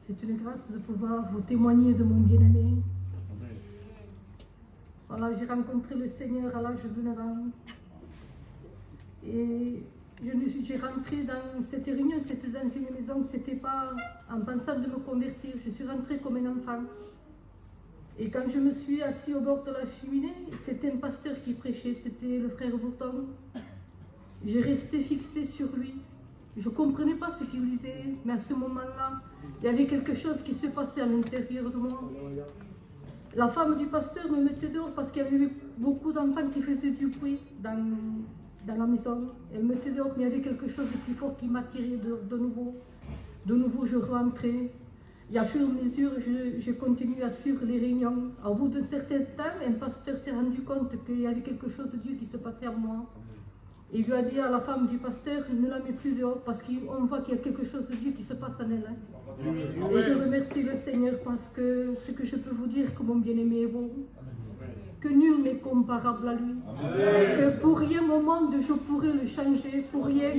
C'est une grâce de pouvoir vous témoigner de mon bien-aimé. Voilà, j'ai rencontré le Seigneur à l'âge de 9 ans. Et j'ai rentré dans cette réunion, c'était dans une maison, c'était pas en pensant de me convertir, je suis rentrée comme un enfant. Et quand je me suis assise au bord de la cheminée, c'était un pasteur qui prêchait, c'était le frère Bouton. J'ai resté fixée sur lui. Je ne comprenais pas ce qu'il disait, mais à ce moment-là, il y avait quelque chose qui se passait à l'intérieur de moi. La femme du pasteur me mettait dehors parce qu'il y avait beaucoup d'enfants qui faisaient du bruit dans la maison. Elle me mettait dehors, mais il y avait quelque chose de plus fort qui m'attirait de nouveau. De nouveau, je rentrais. Et à fur et à mesure, je continue à suivre les réunions. Au bout d'un certain temps, un pasteur s'est rendu compte qu'il y avait quelque chose de Dieu qui se passait en moi. Et il lui a dit à la femme du pasteur, ne la mets plus dehors parce qu'on voit qu'il y a quelque chose de Dieu qui se passe en elle. Et je remercie le Seigneur parce que ce que je peux vous dire, que mon bien-aimé est bon, que nul n'est comparable à lui, que pour rien au monde je pourrais le changer, pour rien,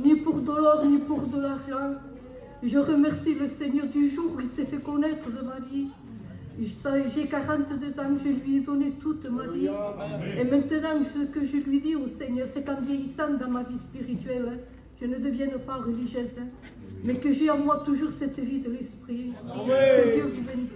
ni pour de l'or, ni pour de l'argent. Je remercie le Seigneur du jour où il s'est fait connaître de ma vie. J'ai 42 ans, je lui ai donné toute ma vie. Et maintenant, ce que je lui dis au Seigneur, c'est qu'en vieillissant dans ma vie spirituelle, je ne devienne pas religieuse, mais que j'ai en moi toujours cette vie de l'esprit. Que Dieu vous bénisse.